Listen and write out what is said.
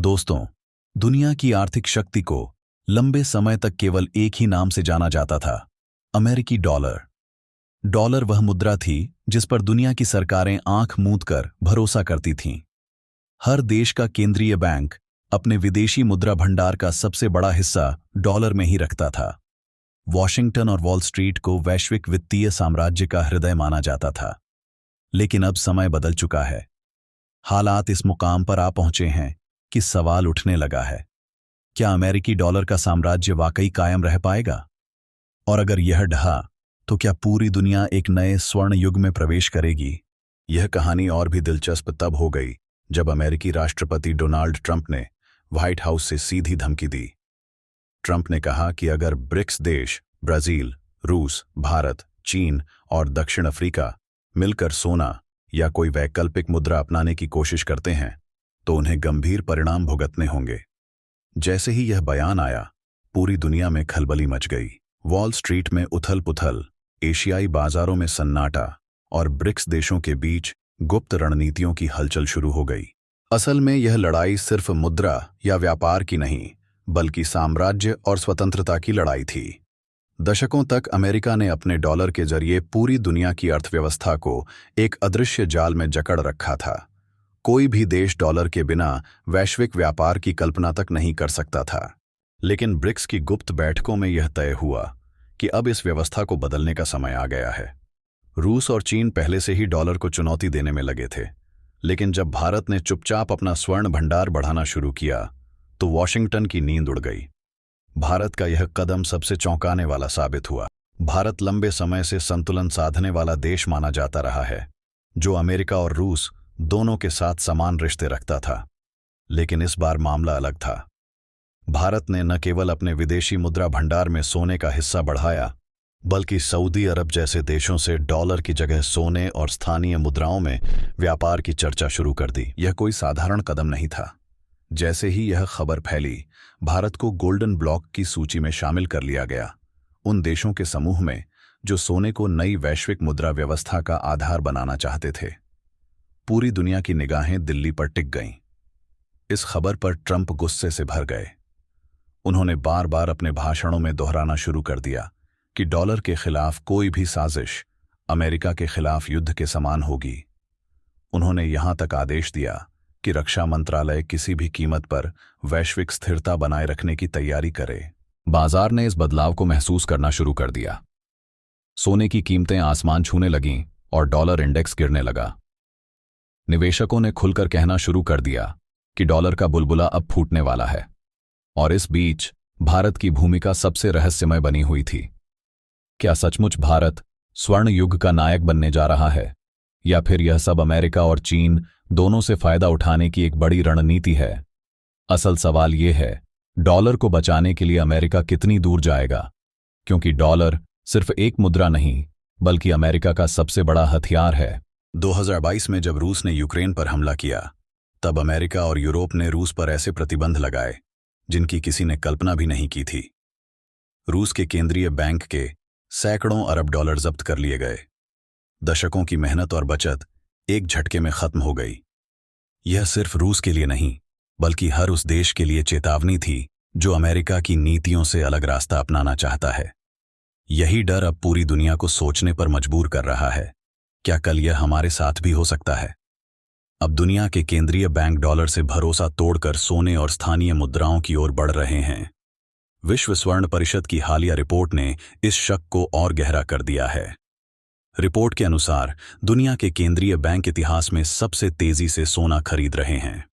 दोस्तों, दुनिया की आर्थिक शक्ति को लंबे समय तक केवल एक ही नाम से जाना जाता था, अमेरिकी डॉलर। डॉलर वह मुद्रा थी जिस पर दुनिया की सरकारें आंख मूंद कर भरोसा करती थीं। हर देश का केंद्रीय बैंक अपने विदेशी मुद्रा भंडार का सबसे बड़ा हिस्सा डॉलर में ही रखता था। वॉशिंगटन और वॉल स्ट्रीट को वैश्विक वित्तीय साम्राज्य का हृदय माना जाता था। लेकिन अब समय बदल चुका है। हालात इस मुकाम पर आ पहुंचे हैं कि सवाल उठने लगा है, क्या अमेरिकी डॉलर का साम्राज्य वाकई कायम रह पाएगा? और अगर यह ढहा तो क्या पूरी दुनिया एक नए स्वर्ण युग में प्रवेश करेगी? यह कहानी और भी दिलचस्प तब हो गई जब अमेरिकी राष्ट्रपति डोनाल्ड ट्रंप ने व्हाइट हाउस से सीधी धमकी दी। ट्रंप ने कहा कि अगर ब्रिक्स देश ब्राजील, रूस, भारत, चीन और दक्षिण अफ्रीका मिलकर सोना या कोई वैकल्पिक मुद्रा अपनाने की कोशिश करते हैं तो उन्हें गंभीर परिणाम भुगतने होंगे। जैसे ही यह बयान आया, पूरी दुनिया में खलबली मच गई। वॉल स्ट्रीट में उथल-पुथल, एशियाई बाजारों में सन्नाटा और ब्रिक्स देशों के बीच गुप्त रणनीतियों की हलचल शुरू हो गई। असल में यह लड़ाई सिर्फ मुद्रा या व्यापार की नहीं, बल्कि साम्राज्य और स्वतंत्रता की लड़ाई थी। दशकों तक अमेरिका ने अपने डॉलर के जरिए पूरी दुनिया की अर्थव्यवस्था को एक अदृश्य जाल में जकड़ रखा था। कोई भी देश डॉलर के बिना वैश्विक व्यापार की कल्पना तक नहीं कर सकता था। लेकिन ब्रिक्स की गुप्त बैठकों में यह तय हुआ कि अब इस व्यवस्था को बदलने का समय आ गया है। रूस और चीन पहले से ही डॉलर को चुनौती देने में लगे थे, लेकिन जब भारत ने चुपचाप अपना स्वर्ण भंडार बढ़ाना शुरू किया तो वॉशिंगटन की नींद उड़ गई। भारत का यह कदम सबसे चौंकाने वाला साबित हुआ। भारत लंबे समय से संतुलन साधने वाला देश माना जाता रहा है, जो अमेरिका और रूस दोनों के साथ समान रिश्ते रखता था। लेकिन इस बार मामला अलग था। भारत ने न केवल अपने विदेशी मुद्रा भंडार में सोने का हिस्सा बढ़ाया, बल्कि सऊदी अरब जैसे देशों से डॉलर की जगह सोने और स्थानीय मुद्राओं में व्यापार की चर्चा शुरू कर दी। यह कोई साधारण कदम नहीं था। जैसे ही यह खबर फैली, भारत को गोल्डन ब्लॉक की सूची में शामिल कर लिया गया, उन देशों के समूह में जो सोने को नई वैश्विक मुद्रा व्यवस्था का आधार बनाना चाहते थे। पूरी दुनिया की निगाहें दिल्ली पर टिक गईं। इस खबर पर ट्रंप गुस्से से भर गए। उन्होंने बार बार अपने भाषणों में दोहराना शुरू कर दिया कि डॉलर के खिलाफ कोई भी साजिश अमेरिका के खिलाफ युद्ध के समान होगी। उन्होंने यहां तक आदेश दिया कि रक्षा मंत्रालय किसी भी कीमत पर वैश्विक स्थिरता बनाए रखने की तैयारी करे। बाजार ने इस बदलाव को महसूस करना शुरू कर दिया। सोने की कीमतें आसमान छूने लगीं और डॉलर इंडेक्स गिरने लगा। निवेशकों ने खुलकर कहना शुरू कर दिया कि डॉलर का बुलबुला अब फूटने वाला है। और इस बीच भारत की भूमिका सबसे रहस्यमय बनी हुई थी। क्या सचमुच भारत स्वर्ण युग का नायक बनने जा रहा है, या फिर यह सब अमेरिका और चीन दोनों से फायदा उठाने की एक बड़ी रणनीति है? असल सवाल यह है, डॉलर को बचाने के लिए अमेरिका कितनी दूर जाएगा? क्योंकि डॉलर सिर्फ एक मुद्रा नहीं, बल्कि अमेरिका का सबसे बड़ा हथियार है। 2022 में जब रूस ने यूक्रेन पर हमला किया, तब अमेरिका और यूरोप ने रूस पर ऐसे प्रतिबंध लगाए जिनकी किसी ने कल्पना भी नहीं की थी। रूस के केंद्रीय बैंक के सैकड़ों अरब डॉलर जब्त कर लिए गए। दशकों की मेहनत और बचत एक झटके में खत्म हो गई। यह सिर्फ रूस के लिए नहीं, बल्कि हर उस देश के लिए चेतावनी थी जो अमेरिका की नीतियों से अलग रास्ता अपनाना चाहता है। यही डर अब पूरी दुनिया को सोचने पर मजबूर कर रहा है, क्या कल यह हमारे साथ भी हो सकता है? अब दुनिया के केंद्रीय बैंक डॉलर से भरोसा तोड़कर सोने और स्थानीय मुद्राओं की ओर बढ़ रहे हैं। विश्व स्वर्ण परिषद की हालिया रिपोर्ट ने इस शक को और गहरा कर दिया है। रिपोर्ट के अनुसार दुनिया के केंद्रीय बैंक इतिहास में सबसे तेजी से सोना खरीद रहे हैं।